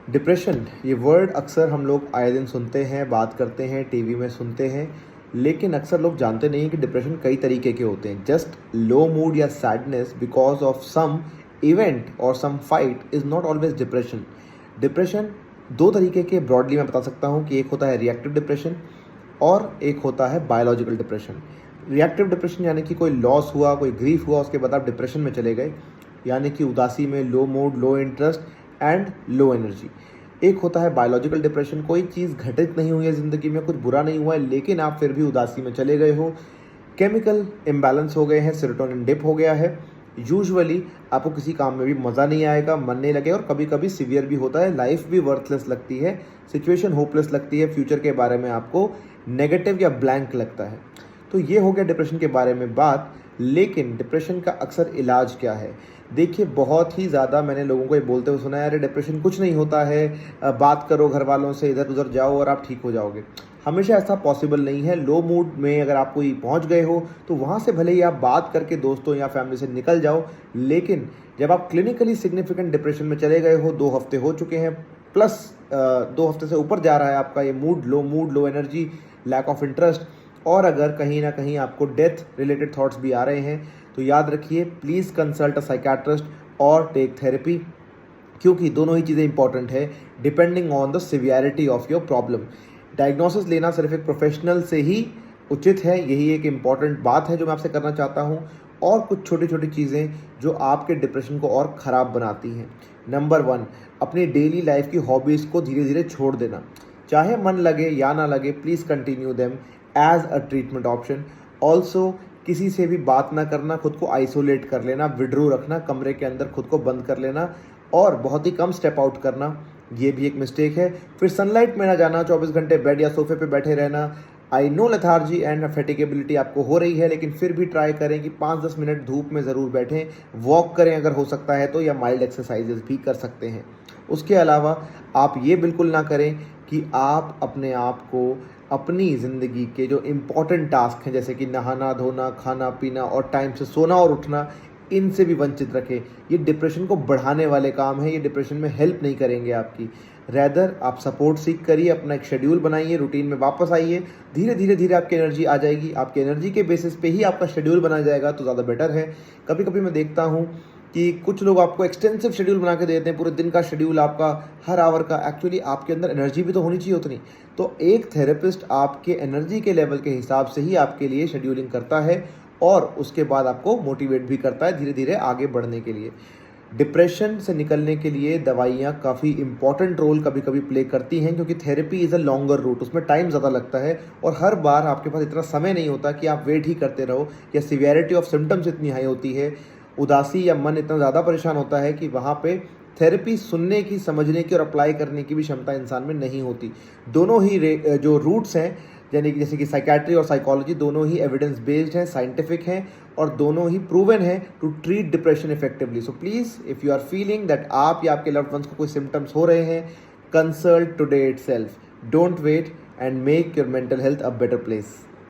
Depression ये word अक्सर हम लोग आए दिन सुनते हैं, बात करते हैं, टीवी में सुनते हैं, लेकिन अक्सर लोग जानते नहीं हैं कि डिप्रेशन कई तरीके के होते हैं। जस्ट लो मूड या sadness because of some event और some fight is not always depression. Depression दो तरीके के ब्रॉडली मैं बता सकता हूँ कि एक होता है रिएक्टिव डिप्रेशन और एक होता है बायोलॉजिकल डिप्रेशन। रिएक्टिव डिप्रेशन यानी कि कोई लॉस हुआ, कोई ग्रीफ हुआ, उसके बाद आप डिप्रेशन में चले गए, यानी कि उदासी में, low mood, low interest and low energy. एक होता है बायोलॉजिकल डिप्रेशन, कोई चीज़ घटित नहीं हुई है ज़िंदगी में, कुछ बुरा नहीं हुआ है, लेकिन आप फिर भी उदासी में चले गए हो, केमिकल इम्बैलेंस हो गए हैं, सेरोटोनिन डिप हो गया है। यूजुअली आपको किसी काम में भी मज़ा नहीं आएगा, मन नहीं लगेगा और कभी कभी सीवियर भी होता है, लाइफ भी वर्थलेस लगती है, सिचुएशन होपलेस लगती है, फ्यूचर के बारे में आपको नेगेटिव या ब्लैंक लगता है। तो ये हो गया डिप्रेशन के बारे में बात। लेकिन डिप्रेशन का अक्सर इलाज क्या है? देखिए, बहुत ही ज़्यादा मैंने लोगों को ये बोलते हुए सुना है, अरे डिप्रेशन कुछ नहीं होता है, बात करो घर वालों से, इधर उधर जाओ और आप ठीक हो जाओगे। हमेशा ऐसा पॉसिबल नहीं है। लो मूड में अगर आप कोई पहुंच गए हो तो वहाँ से भले ही आप बात करके दोस्तों या फैमिली से निकल जाओ, लेकिन जब आप क्लिनिकली सिग्निफिकेंट डिप्रेशन में चले गए हो, 2 हफ्ते हो चुके हैं प्लस 2 हफ्ते से ऊपर जा रहा है आपका ये mood, low energy, lack of interest, और अगर कहीं ना कहीं आपको डेथ रिलेटेड थॉट्स भी आ रहे हैं, तो याद रखिए, प्लीज़ कंसल्ट अ साइकाट्रिस्ट और टेक थेरेपी, क्योंकि दोनों ही चीज़ें इंपॉर्टेंट है depending on the severity of your problem. Diagnosis लेना सिर्फ एक प्रोफेशनल से ही उचित है, यही एक इम्पॉर्टेंट बात है जो मैं आपसे करना चाहता हूँ। और कुछ छोटी छोटी चीज़ें जो आपके डिप्रेशन को और ख़राब बनाती हैं। नंबर 1, अपनी डेली लाइफ की हॉबीज़ को धीरे धीरे छोड़ देना। चाहे मन लगे या ना लगे, please continue them as a treatment option. Also किसी से भी बात ना करना, खुद को आइसोलेट कर लेना, विड्रू रखना, कमरे के अंदर खुद को बंद कर लेना और बहुत ही कम स्टेप आउट करना, ये भी एक मिस्टेक है। फिर सनलाइट में ना जाना, 24 घंटे बेड या सोफे पे बैठे रहना। आई नो लेथार्जी एंड फैटिगेबिलिटी आपको हो रही है, लेकिन फिर भी ट्राई करें कि 5-10 मिनट धूप में ज़रूर बैठें, वॉक करें अगर हो सकता है तो, या माइल्ड एक्सरसाइजेज भी कर सकते हैं। उसके अलावा आप ये बिल्कुल ना करें कि आप अपने आप को अपनी ज़िंदगी के जो इम्पॉर्टेंट टास्क हैं, जैसे कि नहाना धोना, खाना पीना और टाइम से सोना और उठना, इनसे भी वंचित रखें। ये डिप्रेशन को बढ़ाने वाले काम हैं, ये डिप्रेशन में हेल्प नहीं करेंगे आपकी। रैदर आप सपोर्ट सीख करिए, अपना एक शेड्यूल बनाइए, रूटीन में वापस आइए, धीरे धीरे आपकी एनर्जी आ जाएगी। आपकी एनर्जी के बेसिस पे ही आपका शेड्यूल बना जाएगा तो ज़्यादा बेटर है। कभी कभी मैं देखता हूँ कि कुछ लोग आपको एक्सटेंसिव शेड्यूल बना के देते हैं, पूरे दिन का शेड्यूल आपका, हर आवर का। एक्चुअली आपके अंदर एनर्जी भी तो होनी चाहिए उतनी। तो एक थेरेपिस्ट आपके एनर्जी के लेवल के हिसाब से ही आपके लिए शेड्यूलिंग करता है और उसके बाद आपको मोटिवेट भी करता है धीरे धीरे आगे बढ़ने के लिए। डिप्रेशन से निकलने के लिए दवाइयाँ काफ़ी इंपॉर्टेंट रोल कभी कभी प्ले करती हैं, क्योंकि therapy is a longer route, उसमें टाइम ज़्यादा लगता है और हर बार आपके पास इतना समय नहीं होता कि आप वेट ही करते रहो, या सिवियरिटी ऑफ सिम्टम्स इतनी हाई होती है, उदासी या मन इतना ज़्यादा परेशान होता है कि वहाँ पे थेरेपी सुनने की, समझने की और अप्लाई करने की भी क्षमता इंसान में नहीं होती। दोनों ही जो रूट्स हैं, यानी कि जैसे कि साइकेट्री और साइकोलॉजी, दोनों ही एविडेंस बेस्ड हैं, साइंटिफिक हैं और दोनों ही प्रूवन है to treat depression effectively. So please, if you are feeling that आप या आपके लव्ड वंस को कोई सिम्टम्स हो रहे हैं, consult today itself. Don't wait and make your mental health a better place.